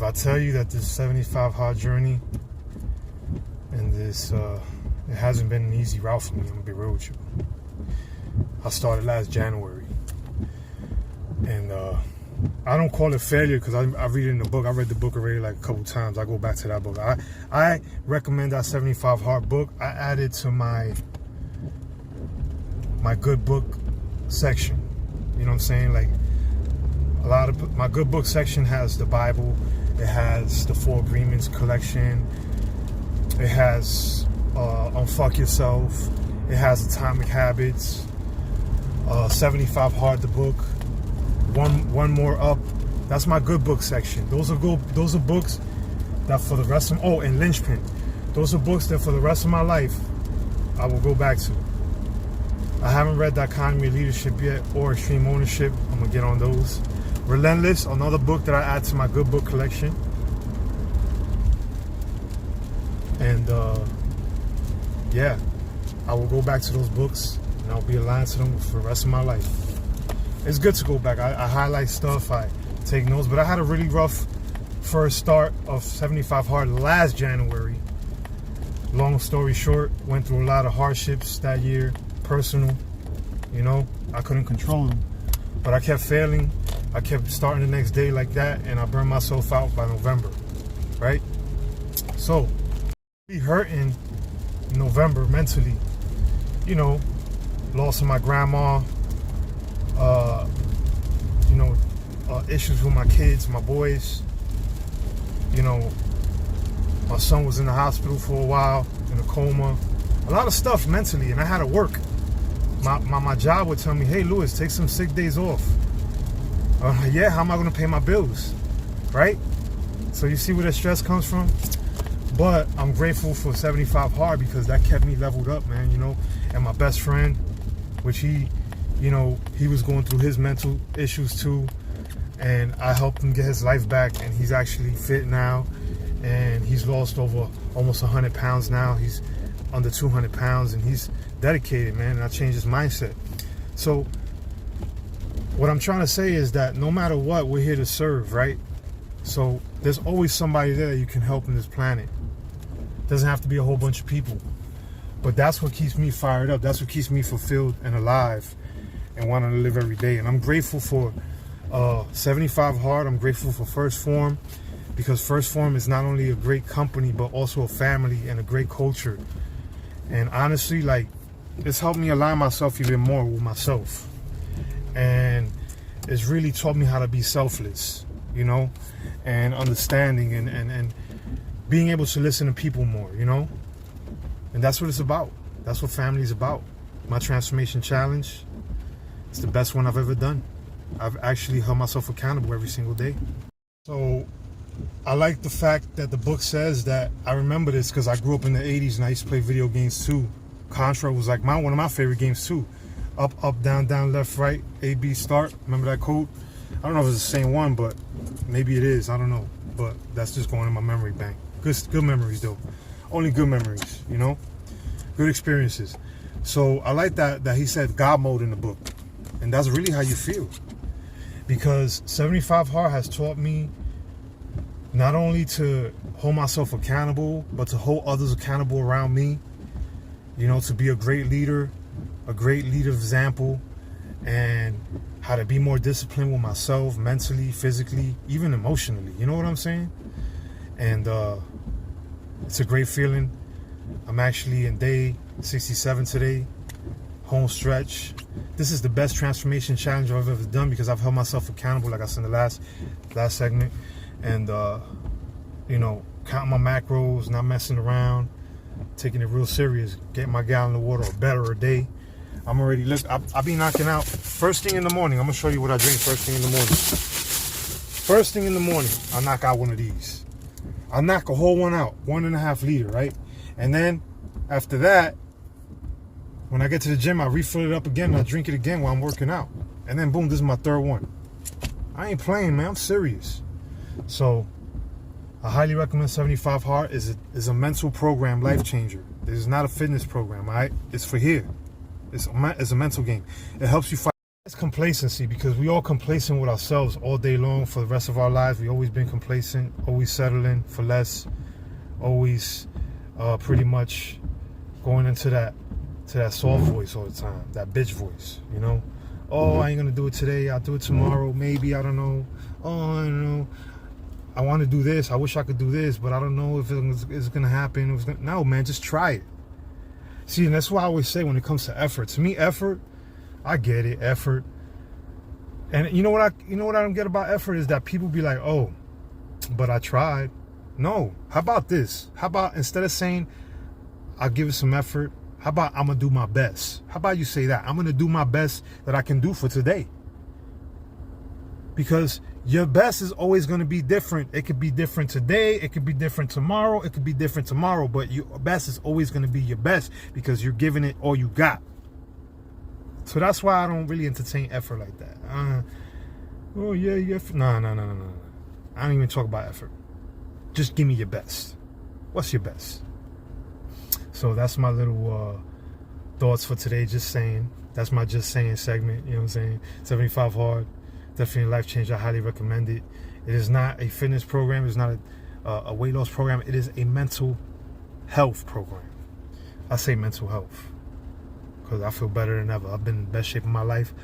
if I tell you that this 75 hard journey and this, it hasn't been an easy route for me, I'm gonna be real with you. I started last January. And I don't call it failure because I read it in the book. I read the book already like a couple times. I go back to that book. I recommend that 75 hard book. I added to my good book section. You know what I'm saying? Like, a lot of my good book section has the Bible. It has the 4 Agreements collection. It has Unfuck Yourself. It has Atomic Habits. 75 Hard, the book. One more up. That's my good book section. Those are books that for the rest of and Linchpin. Those are books that for the rest of my life I will go back to. I haven't read The Economy of Leadership yet or Extreme Ownership. I'm gonna get on those. Relentless, another book that I add to my good book collection. And yeah, I will go back to those books and I'll be aligned to them for the rest of my life. It's good to go back. I highlight stuff, I take notes, but I had a really rough first start of 75 hard last January. Long story short, went through a lot of hardships that year, personal, you know, I couldn't control them, but I kept failing. I kept starting the next day like that, and I burned myself out by November, right? So, be hurting in November mentally, you know, loss of my grandma, you know, issues with my kids, my boys, you know, my son was in the hospital for a while, in a coma, a lot of stuff mentally, and I had to work. My job would tell me, hey, Lewis, take some sick days off. Yeah, how am I going to pay my bills, right? So you see where the stress comes from? But I'm grateful for 75 hard because that kept me leveled up, man, you know. And my best friend, which he, you know, he was going through his mental issues too. And I helped him get his life back, and he's actually fit now. And he's lost over almost 100 pounds now. He's under 200 pounds, and he's dedicated, man. And I changed his mindset. So what I'm trying to say is that no matter what, we're here to serve, right? So there's always somebody there that you can help in this planet. Doesn't have to be a whole bunch of people. But that's what keeps me fired up. That's what keeps me fulfilled and alive and wanting to live every day. And I'm grateful for 75 Hard. I'm grateful for First Form, because First Form is not only a great company, but also a family and a great culture. And honestly, like, it's helped me align myself even more with myself. And it's really taught me how to be selfless, you know, and understanding and being able to listen to people more, you know. And that's what it's about. That's what family is about. My transformation challenge, it's the best one I've ever done. I've actually held myself accountable every single day. So I like the fact that the book says that. I remember this because I grew up in the 80s and I used to play video games too. Contra was like one of my favorite games too. Up, up, down, down, left, right, A, B, start. Remember that code? I don't know if it's the same one, but maybe it is. I don't know. But that's just going in my memory bank. Good memories though. Only good memories, you know? Good experiences. So I like that he said God mode in the book. And that's really how you feel. Because 75 Hard has taught me not only to hold myself accountable, but to hold others accountable around me. You know, to be a great leader example, and how to be more disciplined with myself, mentally, physically, even emotionally. You know what I'm saying? And it's a great feeling. I'm actually in day 67 today, home stretch. This is the best transformation challenge I've ever done because I've held myself accountable, like I said in the last segment. And you know, counting my macros, not messing around, taking it real serious, getting my gallon of water or better a day. I'm already, look, I'll be knocking out first thing in the morning. I'm gonna show you what I drink first thing in the morning. First thing in the morning, I knock out one of these. I knock a whole one out, 1.5 liter, right? And then after that, when I get to the gym, I refill it up again and I drink it again while I'm working out. And then boom, this is my third one. I ain't playing, man, I'm serious. So I highly recommend 75 Hard. Is a mental program, life changer. This is not a fitness program, all right? It's for here. It's a mental game. It helps you fight. It's complacency, because we all complacent with ourselves all day long for the rest of our lives. We always been complacent, always settling for less, always pretty much going into that soft voice all the time, that bitch voice, you know. Oh, I ain't gonna do it today, I'll do it tomorrow, maybe, I don't know. Oh, I don't know, I want to do this, I wish I could do this, but I don't know if it's gonna happen. No, man, just try it. See, and that's why I always say, when it comes to effort, to me, effort, I get it, effort. And you know what I don't get about effort is that people be like, oh, but I tried. No, how about this? How about, instead of saying I'll give it some effort, how about I'm gonna do my best? How about you say that? I'm gonna do my best that I can do for today. Because your best is always gonna be different. It could be different today, it could be different tomorrow, it could be different tomorrow, but your best is always gonna be your best, because you're giving it all you got. So that's why I don't really entertain effort like that. Oh yeah, no. I don't even talk about effort. Just give me your best. What's your best? So that's my little thoughts for today. Just saying. That's my just saying segment. You know what I'm saying? 75 Hard. Definitely a life changer. I highly recommend it. It is not a fitness program. It's not a weight loss program. It is a mental health program. I say mental health because I feel better than ever. I've been in the best shape of my life.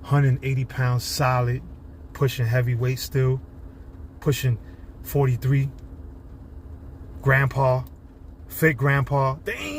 180 pounds solid. Pushing heavy weight still. Pushing 43. Grandpa. Fake grandpa. Damn.